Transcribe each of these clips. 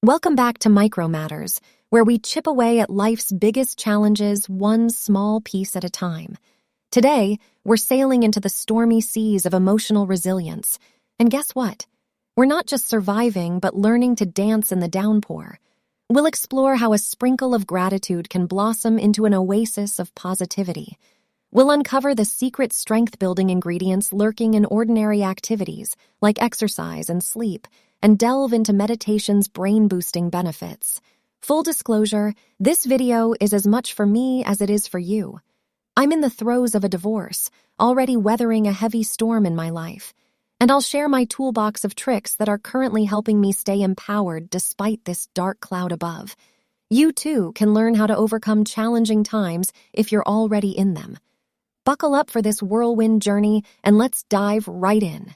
Welcome back to Micro Matters, where we chip away at life's biggest challenges one small piece at a time. Today, we're sailing into the stormy seas of emotional resilience. And guess what? We're not just surviving, but learning to dance in the downpour. We'll explore how a sprinkle of gratitude can blossom into an oasis of positivity. We'll uncover the secret strength-building ingredients lurking in ordinary activities, like exercise and sleep, and delve into meditation's brain-boosting benefits. Full disclosure, this video is as much for me as it is for you. I'm in the throes of a divorce, already weathering a heavy storm in my life, and I'll share my toolbox of tricks that are currently helping me stay empowered despite this dark cloud above. You too can learn how to overcome challenging times if you're already in them. Buckle up for this whirlwind journey and let's dive right in.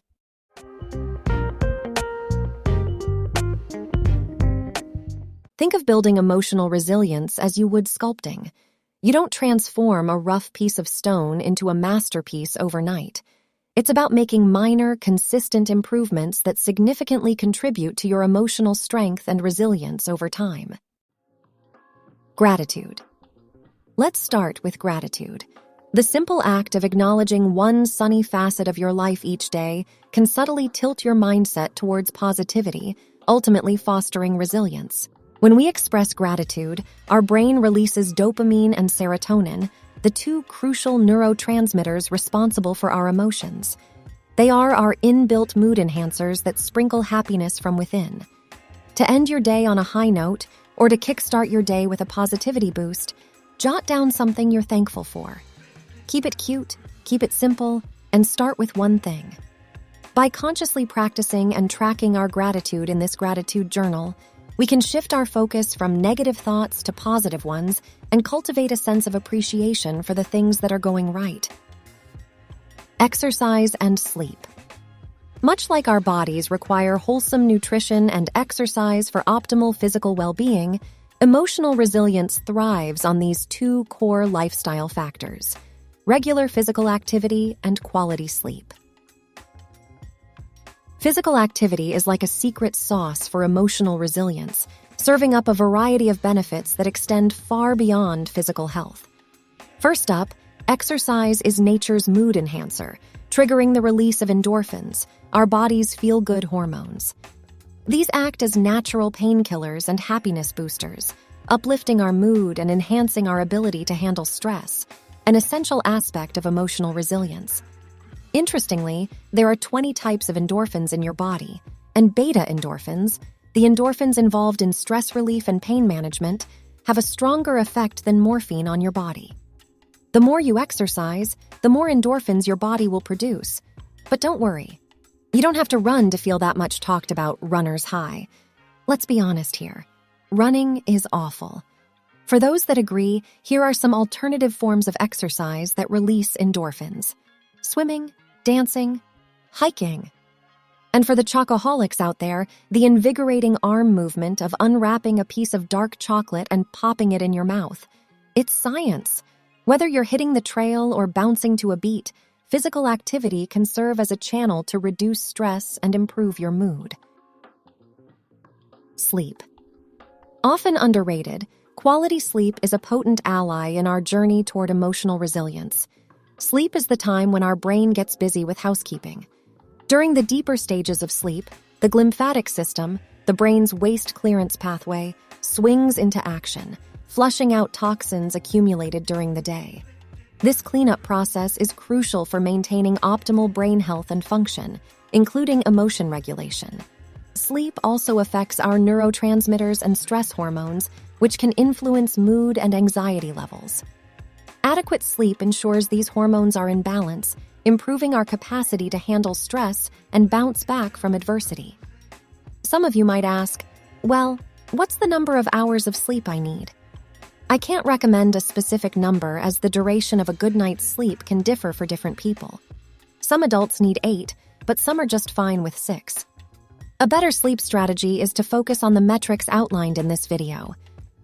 Think of building emotional resilience as you would sculpting. You don't transform a rough piece of stone into a masterpiece overnight. It's about making minor, consistent improvements that significantly contribute to your emotional strength and resilience over time. Gratitude. Let's start with gratitude. The simple act of acknowledging one sunny facet of your life each day can subtly tilt your mindset towards positivity, ultimately fostering resilience. When we express gratitude, our brain releases dopamine and serotonin, the two crucial neurotransmitters responsible for our emotions. They are our inbuilt mood enhancers that sprinkle happiness from within. To end your day on a high note, or to kickstart your day with a positivity boost, jot down something you're thankful for. Keep it cute, keep it simple, and start with one thing. By consciously practicing and tracking our gratitude in this gratitude journal, we can shift our focus from negative thoughts to positive ones and cultivate a sense of appreciation for the things that are going right. Exercise and sleep. Much like our bodies require wholesome nutrition and exercise for optimal physical well-being, emotional resilience thrives on these two core lifestyle factors: regular physical activity and quality sleep. Physical activity is like a secret sauce for emotional resilience, serving up a variety of benefits that extend far beyond physical health. First up, exercise is nature's mood enhancer, triggering the release of endorphins, our body's feel-good hormones. These act as natural painkillers and happiness boosters, uplifting our mood and enhancing our ability to handle stress, an essential aspect of emotional resilience. Interestingly, there are 20 types of endorphins in your body, and beta endorphins, the endorphins involved in stress relief and pain management, have a stronger effect than morphine on your body. The more you exercise, the more endorphins your body will produce. But don't worry, you don't have to run to feel that much talked about runner's high. Let's be honest here, running is awful. For those that agree, here are some alternative forms of exercise that release endorphins: swimming, dancing, hiking. And for the chocoholics out there, the invigorating arm movement of unwrapping a piece of dark chocolate and popping it in your mouth. It's science. Whether you're hitting the trail or bouncing to a beat, physical activity can serve as a channel to reduce stress and improve your mood. Sleep. Often underrated, quality sleep is a potent ally in our journey toward emotional resilience. Sleep is the time when our brain gets busy with housekeeping. During the deeper stages of sleep, the glymphatic system, the brain's waste clearance pathway, swings into action, flushing out toxins accumulated during the day. This cleanup process is crucial for maintaining optimal brain health and function, including emotion regulation. Sleep also affects our neurotransmitters and stress hormones, which can influence mood and anxiety levels. Adequate sleep ensures these hormones are in balance, improving our capacity to handle stress and bounce back from adversity. Some of you might ask, well, what's the number of hours of sleep I need? I can't recommend a specific number as the duration of a good night's sleep can differ for different people. Some adults need 8, but some are just fine with 6. A better sleep strategy is to focus on the metrics outlined in this video.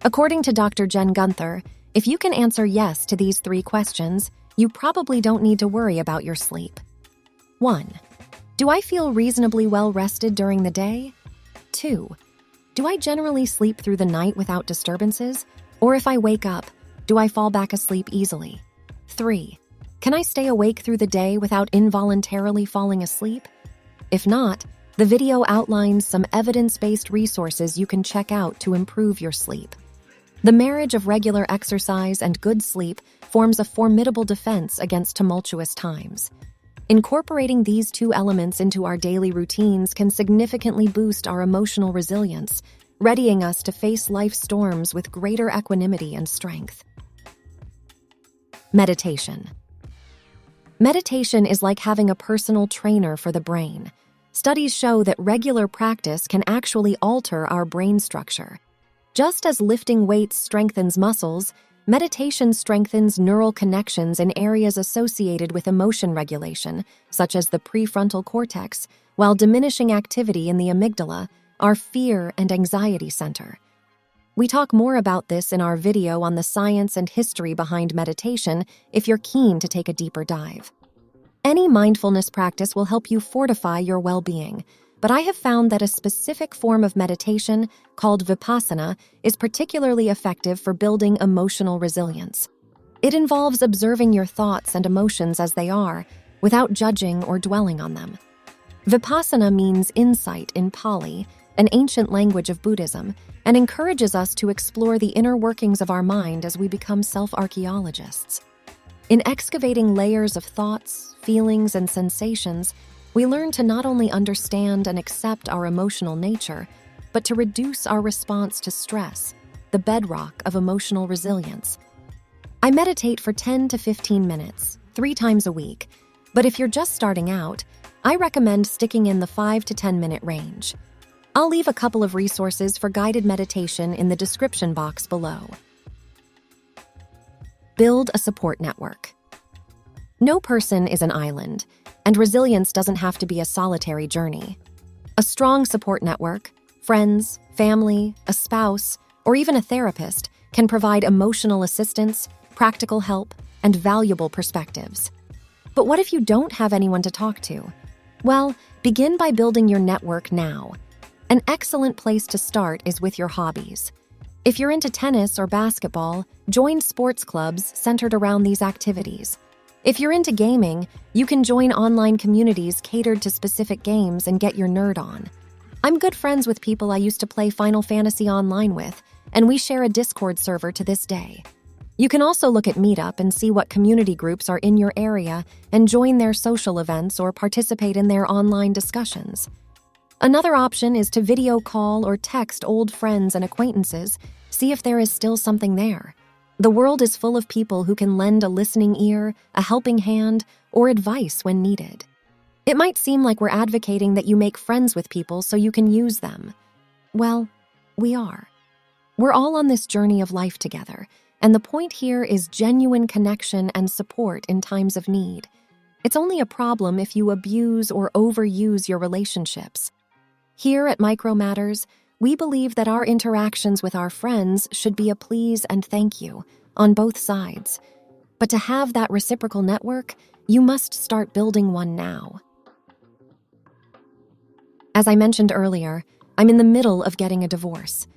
According to Dr. Jen Gunther, if you can answer yes to these 3 questions, you probably don't need to worry about your sleep. 1. Do I feel reasonably well rested during the day? 2. Do I generally sleep through the night without disturbances? Or if I wake up, do I fall back asleep easily? 3. Can I stay awake through the day without involuntarily falling asleep? If not, the video outlines some evidence-based resources you can check out to improve your sleep. The marriage of regular exercise and good sleep forms a formidable defense against tumultuous times. Incorporating these two elements into our daily routines can significantly boost our emotional resilience, readying us to face life's storms with greater equanimity and strength. Meditation. Meditation is like having a personal trainer for the brain. Studies show that regular practice can actually alter our brain structure. Just as lifting weights strengthens muscles, meditation strengthens neural connections in areas associated with emotion regulation, such as the prefrontal cortex, while diminishing activity in the amygdala, our fear and anxiety center. We talk more about this in our video on the science and history behind meditation if you're keen to take a deeper dive. Any mindfulness practice will help you fortify your well-being, but I have found that a specific form of meditation, called vipassana, is particularly effective for building emotional resilience. It involves observing your thoughts and emotions as they are, without judging or dwelling on them. Vipassana means insight in Pali, an ancient language of Buddhism, and encourages us to explore the inner workings of our mind as we become self-archaeologists. In excavating layers of thoughts, feelings, and sensations, we learn to not only understand and accept our emotional nature, but to reduce our response to stress, the bedrock of emotional resilience. I meditate for 10 to 15 minutes, 3 times a week, but if you're just starting out, I recommend sticking in the 5 to 10 minute range. I'll leave a couple of resources for guided meditation in the description box below. Build a support network. No person is an island, and resilience doesn't have to be a solitary journey. A strong support network, friends, family, a spouse, or even a therapist can provide emotional assistance, practical help, and valuable perspectives. But what if you don't have anyone to talk to? Well, begin by building your network now. An excellent place to start is with your hobbies. If you're into tennis or basketball, join sports clubs centered around these activities. If you're into gaming, you can join online communities catered to specific games and get your nerd on. I'm good friends with people I used to play Final Fantasy Online with, and we share a Discord server to this day. You can also look at Meetup and see what community groups are in your area and join their social events or participate in their online discussions. Another option is to video call or text old friends and acquaintances, see if there is still something there. The world is full of people who can lend a listening ear, a helping hand, or advice when needed. It might seem like we're advocating that you make friends with people so you can use them. Well, we are. We're all on this journey of life together, and the point here is genuine connection and support in times of need. It's only a problem if you abuse or overuse your relationships. Here at Micro Matters, we believe that our interactions with our friends should be a please and thank you on both sides. But to have that reciprocal network, you must start building one now. As I mentioned earlier, I'm in the middle of getting a divorce.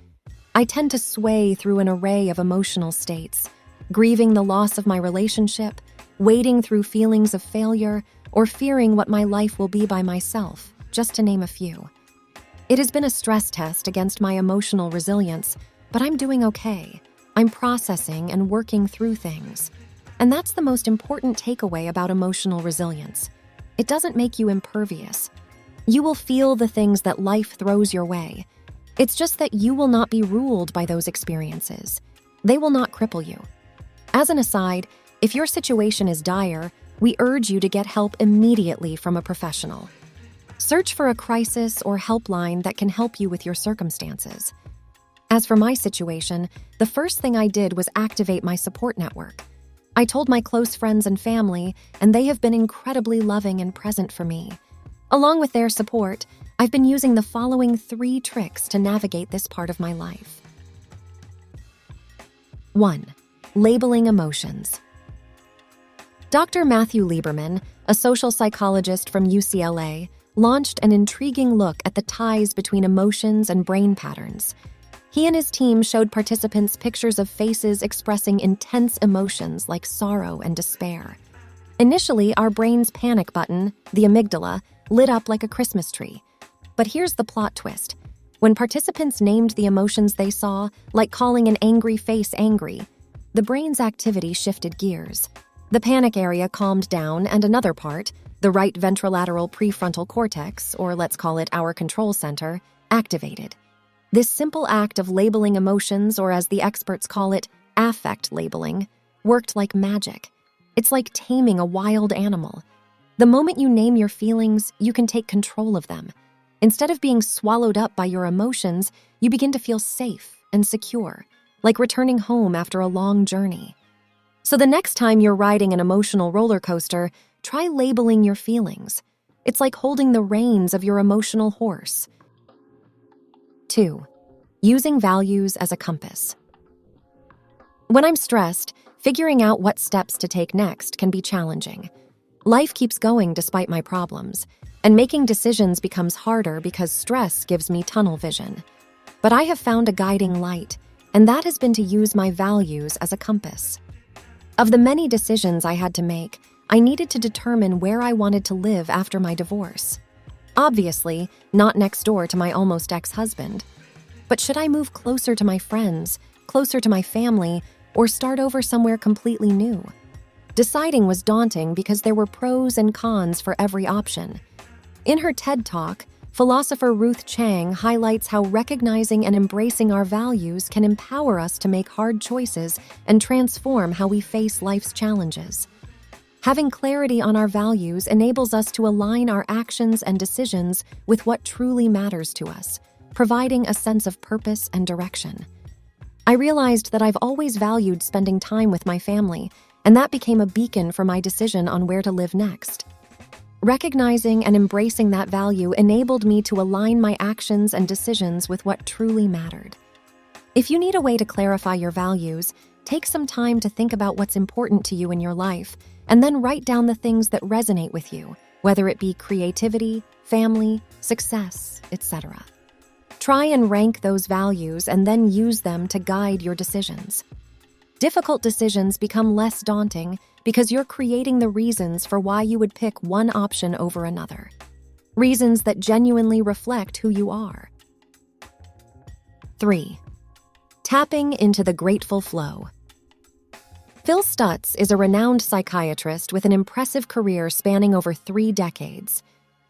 I tend to sway through an array of emotional states, grieving the loss of my relationship, wading through feelings of failure, or fearing what my life will be by myself, just to name a few. It has been a stress test against my emotional resilience, but I'm doing okay. I'm processing and working through things. And that's the most important takeaway about emotional resilience. It doesn't make you impervious. You will feel the things that life throws your way. It's just that you will not be ruled by those experiences. They will not cripple you. As an aside, if your situation is dire, we urge you to get help immediately from a professional. Search for a crisis or helpline that can help you with your circumstances. As for my situation, the first thing I did was activate my support network. I told my close friends and family, and they have been incredibly loving and present for me. Along with their support, I've been using the following 3 tricks to navigate this part of my life. 1. Labeling emotions. Dr. Matthew Lieberman, a social psychologist from UCLA, launched an intriguing look at the ties between emotions and brain patterns. He and his team showed participants pictures of faces expressing intense emotions like sorrow and despair. Initially, our brain's panic button, the amygdala, lit up like a Christmas tree. But here's the plot twist. When participants named the emotions they saw, like calling an angry face angry, the brain's activity shifted gears. The panic area calmed down, and another part, the right ventrolateral prefrontal cortex, or let's call it our control center, activated. This simple act of labeling emotions, or as the experts call it, affect labeling, worked like magic. It's like taming a wild animal. The moment you name your feelings, you can take control of them. Instead of being swallowed up by your emotions, you begin to feel safe and secure, like returning home after a long journey. So the next time you're riding an emotional roller coaster, try labeling your feelings. It's like holding the reins of your emotional horse. 2. Using values as a compass. When I'm stressed, figuring out what steps to take next can be challenging. Life keeps going despite my problems, and making decisions becomes harder because stress gives me tunnel vision. But I have found a guiding light, and that has been to use my values as a compass. Of the many decisions I had to make, I needed to determine where I wanted to live after my divorce. Obviously, not next door to my almost ex-husband. But should I move closer to my friends, closer to my family, or start over somewhere completely new? Deciding was daunting because there were pros and cons for every option. In her TED Talk, philosopher Ruth Chang highlights how recognizing and embracing our values can empower us to make hard choices and transform how we face life's challenges. Having clarity on our values enables us to align our actions and decisions with what truly matters to us, providing a sense of purpose and direction. I realized that I've always valued spending time with my family, and that became a beacon for my decision on where to live next. Recognizing and embracing that value enabled me to align my actions and decisions with what truly mattered. If you need a way to clarify your values, take some time to think about what's important to you in your life, and then write down the things that resonate with you, whether it be creativity, family, success, etc. Try and rank those values and then use them to guide your decisions. Difficult decisions become less daunting because you're creating the reasons for why you would pick one option over another. Reasons that genuinely reflect who you are. 3. Tapping into the grateful flow. Phil Stutz is a renowned psychiatrist with an impressive career spanning over 3 decades.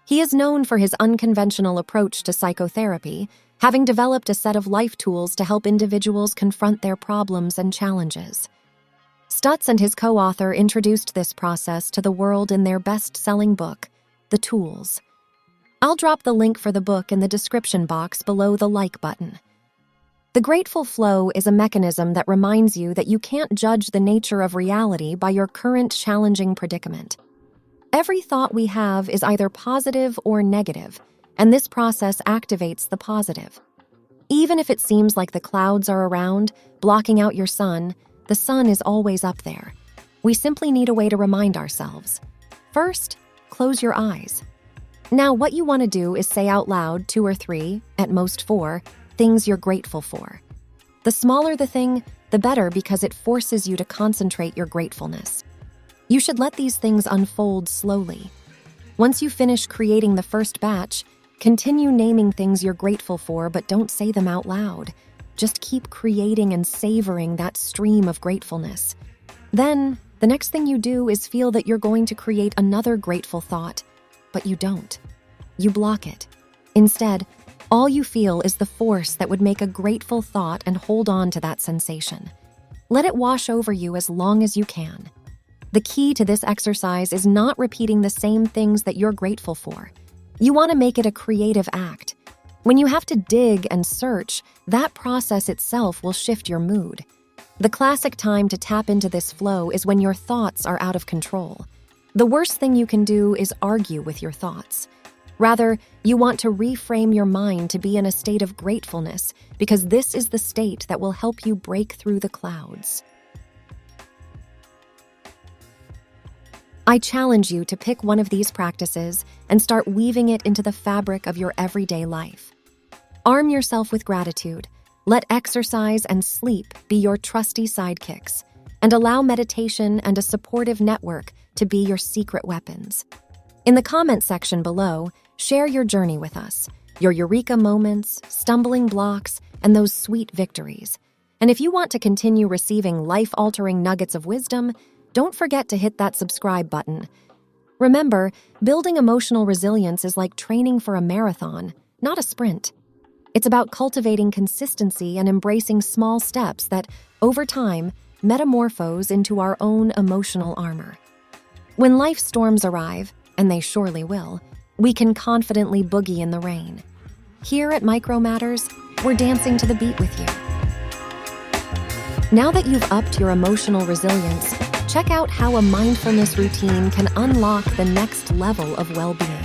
He is known for his unconventional approach to psychotherapy, having developed a set of life tools to help individuals confront their problems and challenges. Stutz and his co-author introduced this process to the world in their best-selling book, The Tools. I'll drop the link for the book in the description box below the like button. The grateful flow is a mechanism that reminds you that you can't judge the nature of reality by your current challenging predicament. Every thought we have is either positive or negative, and this process activates the positive. Even if it seems like the clouds are around, blocking out your sun, the sun is always up there. We simply need a way to remind ourselves. First, close your eyes. Now, what you want to do is say out loud 2 or 3, at most 4, things you're grateful for. The smaller the thing, the better because it forces you to concentrate your gratefulness. You should let these things unfold slowly. Once you finish creating the first batch, continue naming things you're grateful for, but don't say them out loud. Just keep creating and savoring that stream of gratefulness. Then, the next thing you do is feel that you're going to create another grateful thought, but you don't. You block it. Instead, all you feel is the force that would make a grateful thought and hold on to that sensation. Let it wash over you as long as you can. The key to this exercise is not repeating the same things that you're grateful for. You want to make it a creative act. When you have to dig and search, that process itself will shift your mood. The classic time to tap into this flow is when your thoughts are out of control. The worst thing you can do is argue with your thoughts. Rather, you want to reframe your mind to be in a state of gratefulness because this is the state that will help you break through the clouds. I challenge you to pick one of these practices and start weaving it into the fabric of your everyday life. Arm yourself with gratitude. Let exercise and sleep be your trusty sidekicks, and allow meditation and a supportive network to be your secret weapons. In the comment section below, share your journey with us, your eureka moments, stumbling blocks, and those sweet victories. And if you want to continue receiving life-altering nuggets of wisdom, don't forget to hit that subscribe button. Remember, building emotional resilience is like training for a marathon, not a sprint. It's about cultivating consistency and embracing small steps that, over time, metamorphose into our own emotional armor. When life storms arrive, and they surely will, we can confidently boogie in the rain. Here at Micro Matters, we're dancing to the beat with you. Now that you've upped your emotional resilience, check out how a mindfulness routine can unlock the next level of well-being.